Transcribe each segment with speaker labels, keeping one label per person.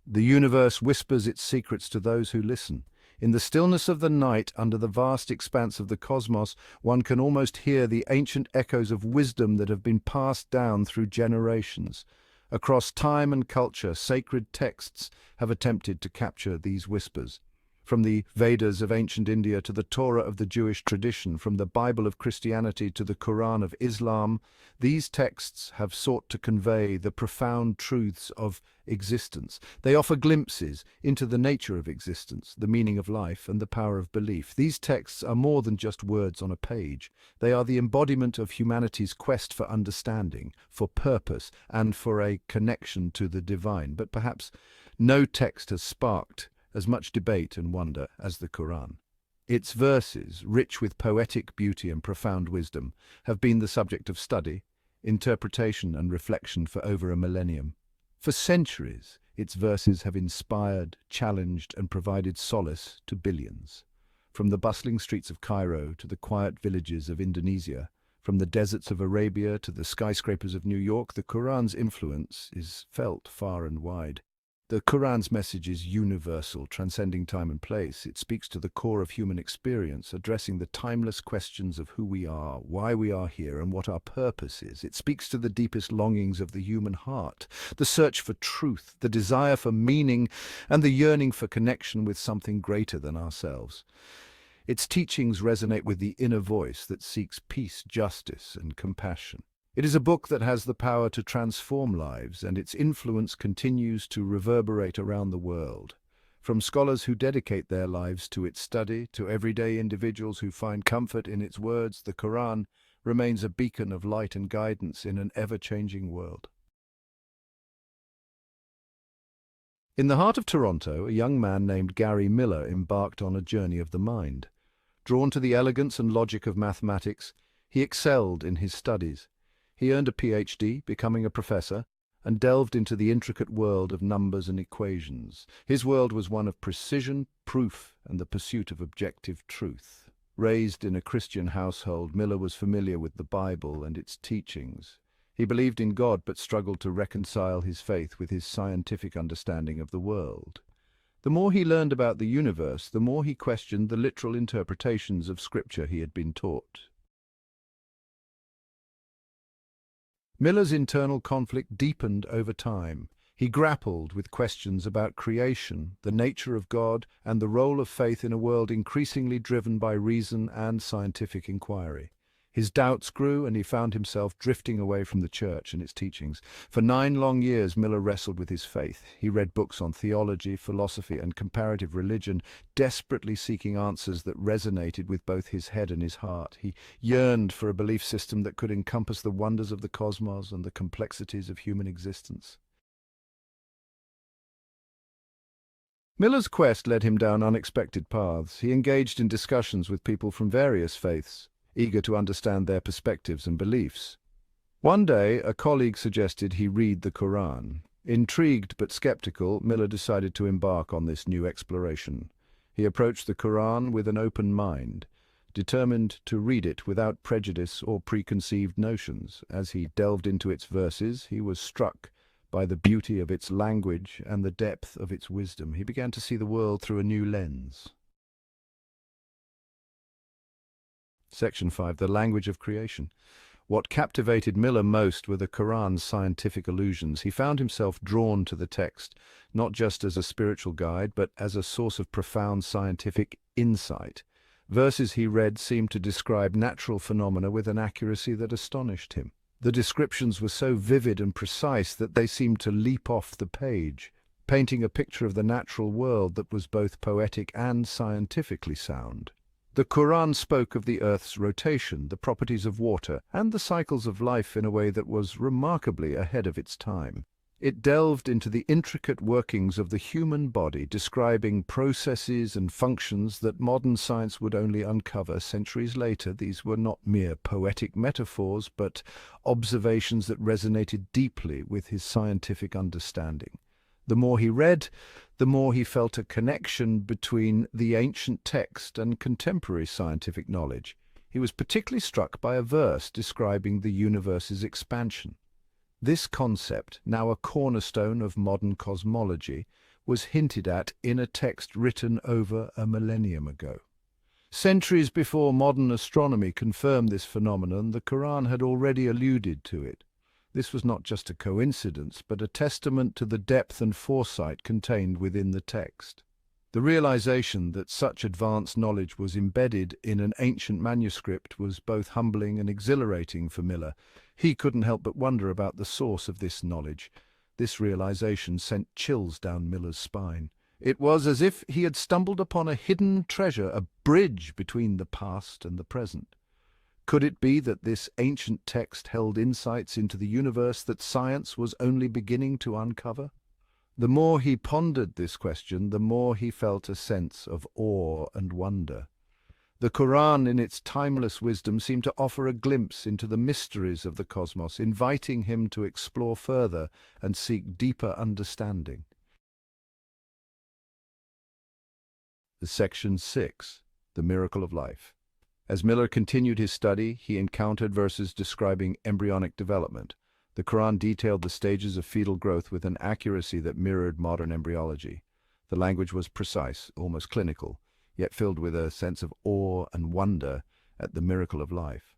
Speaker 1: The universe whispers its secrets to those who listen. In the stillness of the night, under the vast expanse of the cosmos, one can almost hear the ancient echoes of wisdom that have been passed down through generations. Across time and culture, sacred texts have attempted to capture these whispers. From the Vedas of ancient India to the Torah of the Jewish tradition, from the Bible of Christianity to the Koran of Islam, these texts have sought to convey the profound truths of existence. They offer glimpses into the nature of existence, the meaning of life, and the power of belief. These texts are more than just words on a page. They are the embodiment of humanity's quest for understanding, for purpose, and for a connection to the divine. But perhaps no text has sparked as much debate and wonder as the Koran. Its verses, rich with poetic beauty and profound wisdom, have been the subject of study, interpretation and reflection for over a millennium. For centuries, its verses have inspired, challenged and provided solace to billions. From the bustling streets of Cairo to the quiet villages of Indonesia, from the deserts of Arabia to the skyscrapers of New York, the Quran's influence is felt far and wide. The Quran's message is universal, transcending time and place. It speaks to the core of human experience, addressing the timeless questions of who we are, why we are here, and what our purpose is. It speaks to the deepest longings of the human heart, the search for truth, the desire for meaning, and the yearning for connection with something greater than ourselves. Its teachings resonate with the inner voice that seeks peace, justice, and compassion. It is a book that has the power to transform lives, and its influence continues to reverberate around the world. From scholars who dedicate their lives to its study, to everyday individuals who find comfort in its words, the Quran remains a beacon of light and guidance in an ever-changing world. In the heart of Toronto, a young man named Gary Miller embarked on a journey of the mind. Drawn to the elegance and logic of mathematics, he excelled in his studies. He earned a PhD, becoming a professor, and delved into the intricate world of numbers and equations. His world was one of precision, proof, and the pursuit of objective truth. Raised in a Christian household, Miller was familiar with the Bible and its teachings. He believed in God but struggled to reconcile his faith with his scientific understanding of the world. The more he learned about the universe, the more he questioned the literal interpretations of Scripture he had been taught. Miller's internal conflict deepened over time. He grappled with questions about creation, the nature of God, and the role of faith in a world increasingly driven by reason and scientific inquiry. His doubts grew, and he found himself drifting away from the church and its teachings. For 9 long years, Miller wrestled with his faith. He read books on theology, philosophy, and comparative religion, desperately seeking answers that resonated with both his head and his heart. He yearned for a belief system that could encompass the wonders of the cosmos and the complexities of human existence. Miller's quest led him down unexpected paths. He engaged in discussions with people from various faiths, eager to understand their perspectives and beliefs. One day, a colleague suggested he read the Koran. Intrigued but skeptical, Miller decided to embark on this new exploration. He approached the Koran with an open mind, determined to read it without prejudice or preconceived notions. As he delved into its verses, he was struck by the beauty of its language and the depth of its wisdom. He began to see the world through a new lens. Section 5. The Language of Creation. What captivated Miller most were the Quran's scientific allusions. He found himself drawn to the text, not just as a spiritual guide, but as a source of profound scientific insight. Verses he read seemed to describe natural phenomena with an accuracy that astonished him. The descriptions were so vivid and precise that they seemed to leap off the page, painting a picture of the natural world that was both poetic and scientifically sound. The Quran spoke of the Earth's rotation, the properties of water, and the cycles of life in a way that was remarkably ahead of its time. It delved into the intricate workings of the human body, describing processes and functions that modern science would only uncover centuries later. These were not mere poetic metaphors, but observations that resonated deeply with his scientific understanding. The more he read, the more he felt a connection between the ancient text and contemporary scientific knowledge. He was particularly struck by a verse describing the universe's expansion. This concept, now a cornerstone of modern cosmology, was hinted at in a text written over a millennium ago. Centuries before modern astronomy confirmed this phenomenon, the Quran had already alluded to it. This was not just a coincidence, but a testament to the depth and foresight contained within the text. The realization that such advanced knowledge was embedded in an ancient manuscript was both humbling and exhilarating for Miller. He couldn't help but wonder about the source of this knowledge. This realization sent chills down Miller's spine. It was as if he had stumbled upon a hidden treasure, a bridge between the past and the present. Could it be that this ancient text held insights into the universe that science was only beginning to uncover? The more he pondered this question, the more he felt a sense of awe and wonder. The Quran, in its timeless wisdom, seemed to offer a glimpse into the mysteries of the cosmos, inviting him to explore further and seek deeper understanding. Section 6. The Miracle of Life. As Miller continued his study, he encountered verses describing embryonic development. The Quran detailed the stages of fetal growth with an accuracy that mirrored modern embryology. The language was precise, almost clinical, yet filled with a sense of awe and wonder at the miracle of life.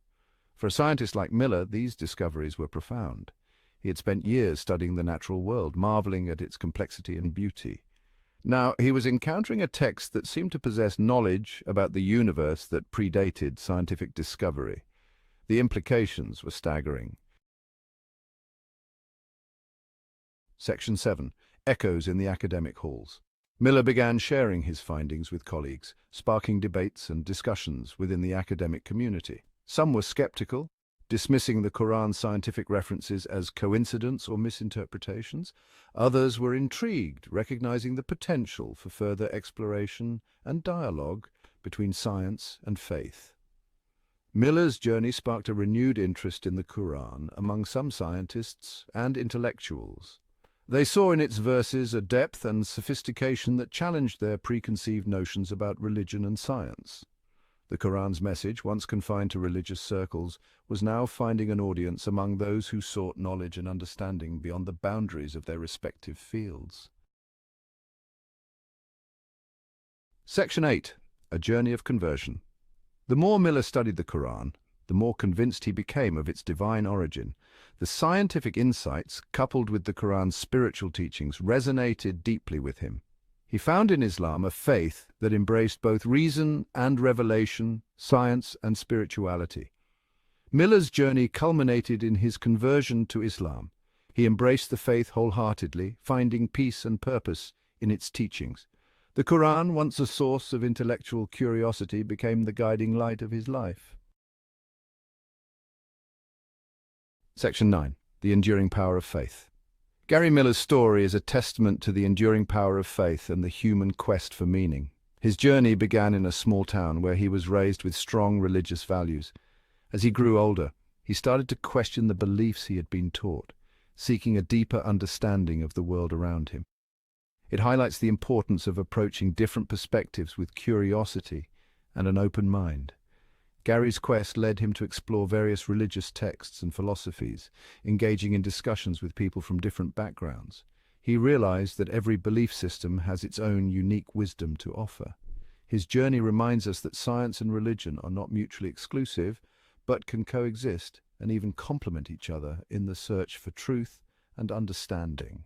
Speaker 1: For a scientist like Miller, these discoveries were profound. He had spent years studying the natural world, marveling at its complexity and beauty. Now, he was encountering a text that seemed to possess knowledge about the universe that predated scientific discovery. The implications were staggering. Section 7. Echoes in the academic halls. Miller began sharing his findings with colleagues, sparking debates and discussions within the academic community. Some were skeptical, dismissing the Quran's scientific references as coincidence or misinterpretations. Others were intrigued, recognizing the potential for further exploration and dialogue between science and faith. Miller's journey sparked a renewed interest in the Quran among some scientists and intellectuals. They saw in its verses a depth and sophistication that challenged their preconceived notions about religion and science. The Quran's message, once confined to religious circles, was now finding an audience among those who sought knowledge and understanding beyond the boundaries of their respective fields. Section 8. A Journey of Conversion. The more Miller studied the Quran, the more convinced he became of its divine origin. The scientific insights, coupled with the Quran's spiritual teachings, resonated deeply with him. He found in Islam a faith that embraced both reason and revelation, science and spirituality. Miller's journey culminated in his conversion to Islam. He embraced the faith wholeheartedly, finding peace and purpose in its teachings. The Quran, once a source of intellectual curiosity, became the guiding light of his life. Section 9. The Enduring Power of Faith. Gary Miller's story is a testament to the enduring power of faith and the human quest for meaning. His journey began in a small town where he was raised with strong religious values. As he grew older, he started to question the beliefs he had been taught, seeking a deeper understanding of the world around him. It highlights the importance of approaching different perspectives with curiosity and an open mind. Gary's quest led him to explore various religious texts and philosophies, engaging in discussions with people from different backgrounds. He realized that every belief system has its own unique wisdom to offer. His journey reminds us that science and religion are not mutually exclusive, but can coexist and even complement each other in the search for truth and understanding.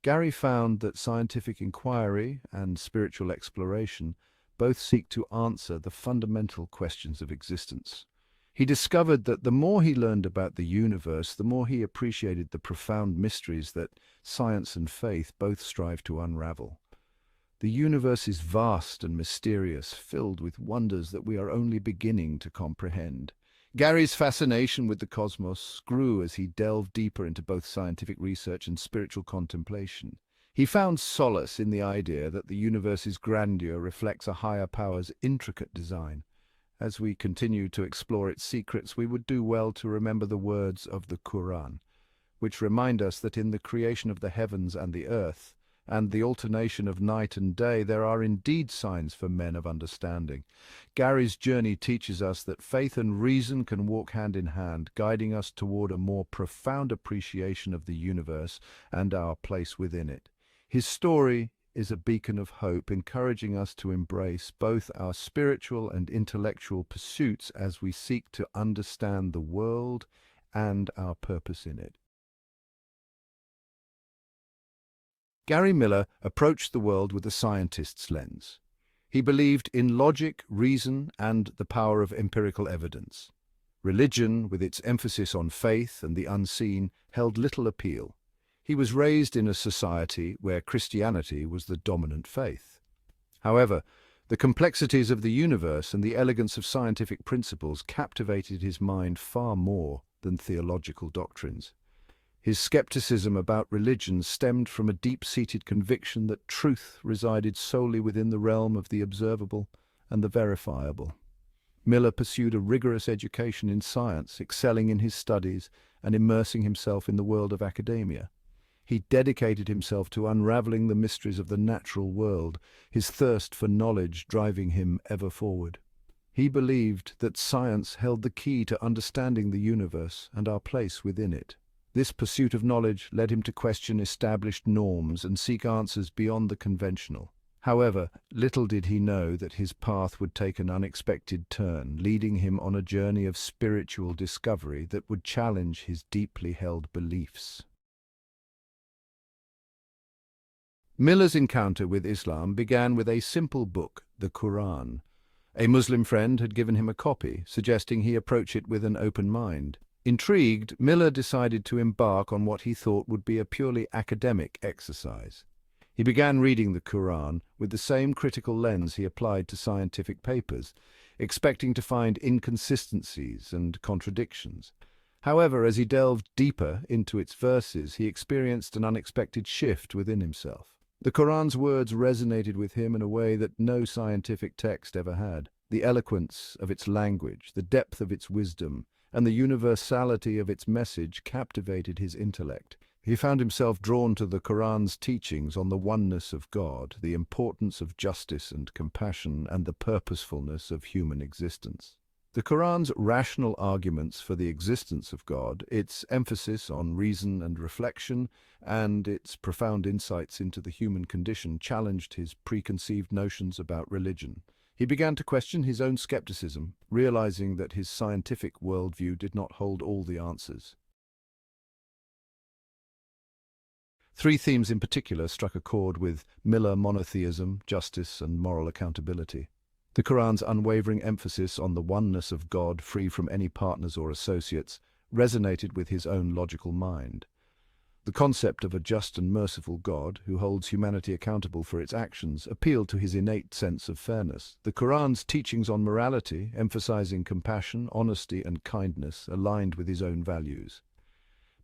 Speaker 1: Gary found that scientific inquiry and spiritual exploration both seek to answer the fundamental questions of existence. He discovered that the more he learned about the universe, the more he appreciated the profound mysteries that science and faith both strive to unravel. The universe is vast and mysterious, filled with wonders that we are only beginning to comprehend. Gary's fascination with the cosmos grew as he delved deeper into both scientific research and spiritual contemplation. He found solace in the idea that the universe's grandeur reflects a higher power's intricate design. As we continue to explore its secrets, we would do well to remember the words of the Quran, which remind us that in the creation of the heavens and the earth, and the alternation of night and day, there are indeed signs for men of understanding. Gary's journey teaches us that faith and reason can walk hand in hand, guiding us toward a more profound appreciation of the universe and our place within it. His story is a beacon of hope, encouraging us to embrace both our spiritual and intellectual pursuits as we seek to understand the world and our purpose in it. Gary Miller approached the world with a scientist's lens. He believed in logic, reason, and the power of empirical evidence. Religion, with its emphasis on faith and the unseen, held little appeal. He was raised in a society where Christianity was the dominant faith. However, the complexities of the universe and the elegance of scientific principles captivated his mind far more than theological doctrines. His skepticism about religion stemmed from a deep-seated conviction that truth resided solely within the realm of the observable and the verifiable. Miller pursued a rigorous education in science, excelling in his studies and immersing himself in the world of academia. He dedicated himself to unraveling the mysteries of the natural world, his thirst for knowledge driving him ever forward. He believed that science held the key to understanding the universe and our place within it. This pursuit of knowledge led him to question established norms and seek answers beyond the conventional. However, little did he know that his path would take an unexpected turn, leading him on a journey of spiritual discovery that would challenge his deeply held beliefs. Miller's encounter with Islam began with a simple book, the Koran. A Muslim friend had given him a copy, suggesting he approach it with an open mind. Intrigued, Miller decided to embark on what he thought would be a purely academic exercise. He began reading the Koran with the same critical lens he applied to scientific papers, expecting to find inconsistencies and contradictions. However, as he delved deeper into its verses, he experienced an unexpected shift within himself. The Koran's words resonated with him in a way that no scientific text ever had. The eloquence of its language, the depth of its wisdom, and the universality of its message captivated his intellect. He found himself drawn to the Koran's teachings on the oneness of God, the importance of justice and compassion, and the purposefulness of human existence. The Koran's rational arguments for the existence of God, its emphasis on reason and reflection, and its profound insights into the human condition challenged his preconceived notions about religion. He began to question his own skepticism, realizing that his scientific worldview did not hold all the answers. Three themes in particular struck a chord with Miller: monotheism, justice, and moral accountability. The Quran's unwavering emphasis on the oneness of God, free from any partners or associates, resonated with his own logical mind. The concept of a just and merciful God, who holds humanity accountable for its actions, appealed to his innate sense of fairness. The Quran's teachings on morality, emphasizing compassion, honesty, and kindness, aligned with his own values.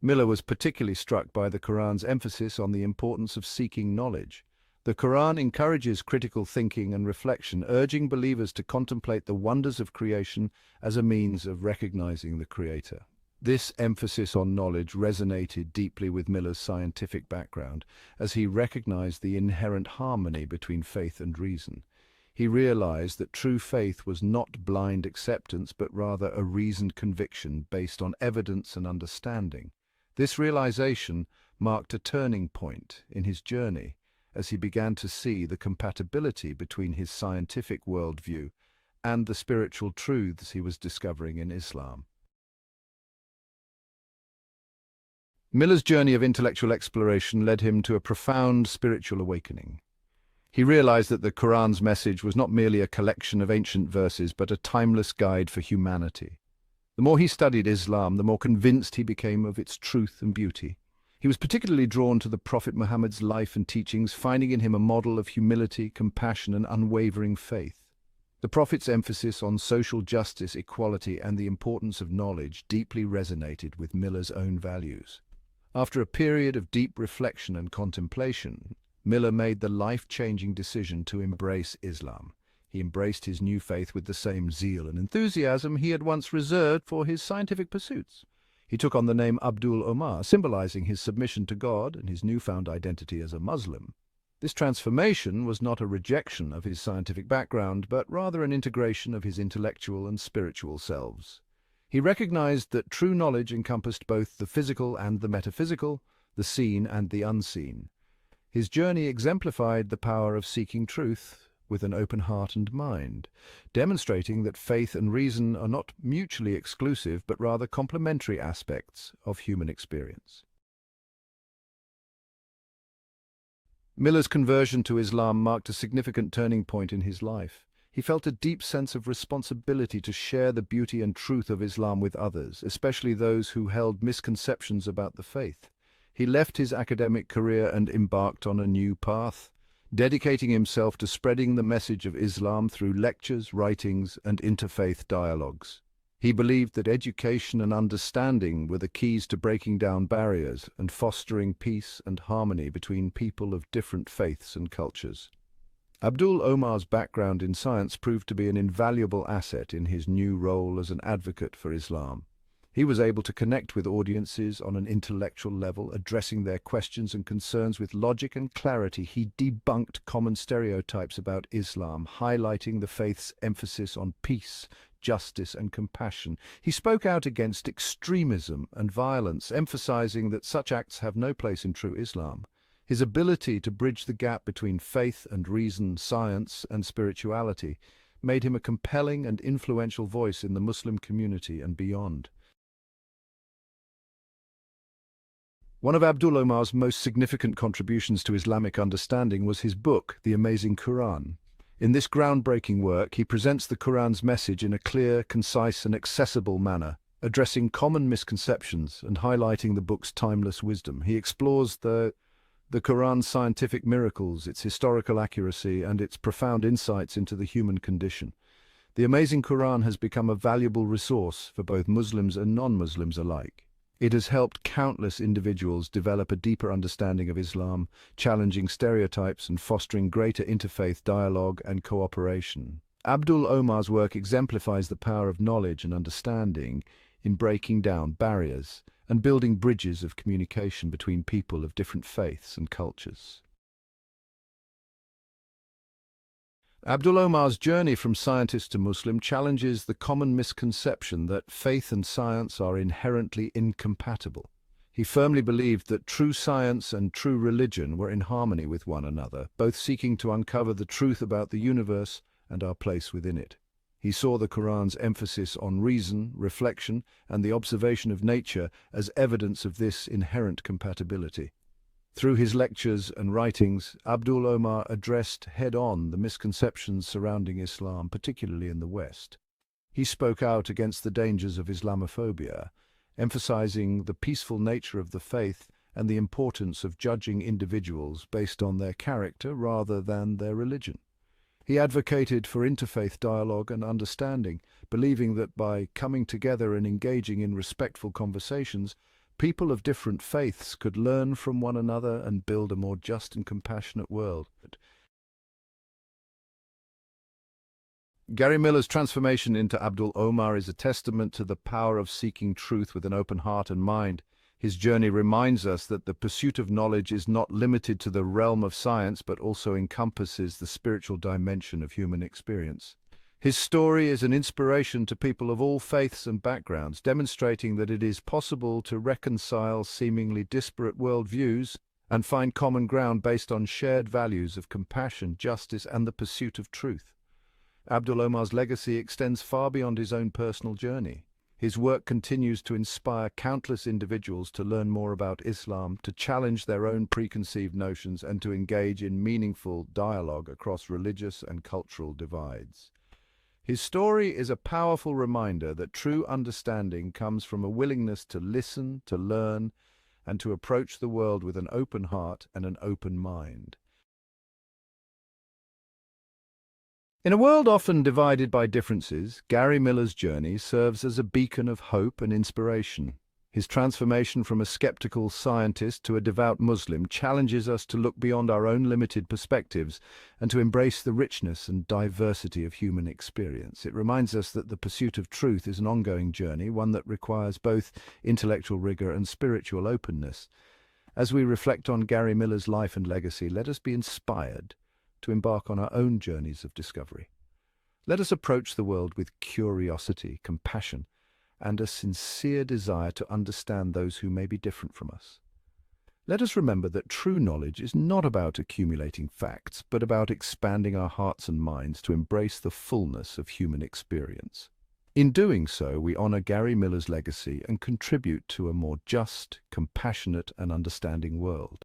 Speaker 1: Miller was particularly struck by the Quran's emphasis on the importance of seeking knowledge. The Quran encourages critical thinking and reflection, urging believers to contemplate the wonders of creation as a means of recognizing the Creator. This emphasis on knowledge resonated deeply with Miller's scientific background, as he recognized the inherent harmony between faith and reason. He realized that true faith was not blind acceptance, but rather a reasoned conviction based on evidence and understanding. This realization marked a turning point in his journey, as he began to see the compatibility between his scientific worldview and the spiritual truths he was discovering in Islam. Miller's journey of intellectual exploration led him to a profound spiritual awakening. He realized that the Quran's message was not merely a collection of ancient verses, but a timeless guide for humanity. The more he studied Islam, the more convinced he became of its truth and beauty. He was particularly drawn to the Prophet Muhammad's life and teachings, finding in him a model of humility, compassion, and unwavering faith. The Prophet's emphasis on social justice, equality, and the importance of knowledge deeply resonated with Miller's own values. After a period of deep reflection and contemplation, Miller made the life-changing decision to embrace Islam. He embraced his new faith with the same zeal and enthusiasm he had once reserved for his scientific pursuits. He took on the name Abdul Omar, symbolizing his submission to God and his newfound identity as a Muslim. This transformation was not a rejection of his scientific background, but rather an integration of his intellectual and spiritual selves. He recognized that true knowledge encompassed both the physical and the metaphysical, the seen and the unseen. His journey exemplified the power of seeking truth with an open heart and mind, demonstrating that faith and reason are not mutually exclusive but rather complementary aspects of human experience. Miller's conversion to Islam marked a significant turning point in his life. He felt a deep sense of responsibility to share the beauty and truth of Islam with others, especially those who held misconceptions about the faith. He left his academic career and embarked on a new path, dedicating himself to spreading the message of Islam through lectures, writings, and interfaith dialogues. He believed that education and understanding were the keys to breaking down barriers and fostering peace and harmony between people of different faiths and cultures. Abdul Omar's background in science proved to be an invaluable asset in his new role as an advocate for Islam. He was able to connect with audiences on an intellectual level, addressing their questions and concerns with logic and clarity. He debunked common stereotypes about Islam, highlighting the faith's emphasis on peace, justice, and compassion. He spoke out against extremism and violence, emphasizing that such acts have no place in true Islam. His ability to bridge the gap between faith and reason, science and spirituality, made him a compelling and influential voice in the Muslim community and beyond. One of Abdul Omar's most significant contributions to Islamic understanding was his book, The Amazing Koran. In this groundbreaking work, he presents the Quran's message in a clear, concise, and accessible manner, addressing common misconceptions and highlighting the book's timeless wisdom. He explores the Quran's scientific miracles, its historical accuracy, and its profound insights into the human condition. The Amazing Quran has become a valuable resource for both Muslims and non-Muslims alike. It has helped countless individuals develop a deeper understanding of Islam, challenging stereotypes and fostering greater interfaith dialogue and cooperation. Abdul Omar's work exemplifies the power of knowledge and understanding in breaking down barriers and building bridges of communication between people of different faiths and cultures. Abdul Omar's journey from scientist to Muslim challenges the common misconception that faith and science are inherently incompatible. He firmly believed that true science and true religion were in harmony with one another, both seeking to uncover the truth about the universe and our place within it. He saw the Quran's emphasis on reason, reflection, and the observation of nature as evidence of this inherent compatibility. Through his lectures and writings, Abdul Omar addressed head-on the misconceptions surrounding Islam, particularly in the West. He spoke out against the dangers of Islamophobia, emphasizing the peaceful nature of the faith and the importance of judging individuals based on their character rather than their religion. He advocated for interfaith dialogue and understanding, believing that by coming together and engaging in respectful conversations, people of different faiths could learn from one another and build a more just and compassionate world. Gary Miller's transformation into Abdul Omar is a testament to the power of seeking truth with an open heart and mind. His journey reminds us that the pursuit of knowledge is not limited to the realm of science, but also encompasses the spiritual dimension of human experience. His story is an inspiration to people of all faiths and backgrounds, demonstrating that it is possible to reconcile seemingly disparate worldviews and find common ground based on shared values of compassion, justice, and the pursuit of truth. Abdul Omar's legacy extends far beyond his own personal journey. His work continues to inspire countless individuals to learn more about Islam, to challenge their own preconceived notions, and to engage in meaningful dialogue across religious and cultural divides. His story is a powerful reminder that true understanding comes from a willingness to listen, to learn, and to approach the world with an open heart and an open mind. In a world often divided by differences, Gary Miller's journey serves as a beacon of hope and inspiration. His transformation from a skeptical scientist to a devout Muslim challenges us to look beyond our own limited perspectives and to embrace the richness and diversity of human experience. It reminds us that the pursuit of truth is an ongoing journey, one that requires both intellectual rigor and spiritual openness. As we reflect on Gary Miller's life and legacy, let us be inspired to embark on our own journeys of discovery. Let us approach the world with curiosity, compassion, and a sincere desire to understand those who may be different from us. Let us remember that true knowledge is not about accumulating facts, but about expanding our hearts and minds to embrace the fullness of human experience. In doing so, we honor Gary Miller's legacy and contribute to a more just, compassionate, and understanding world.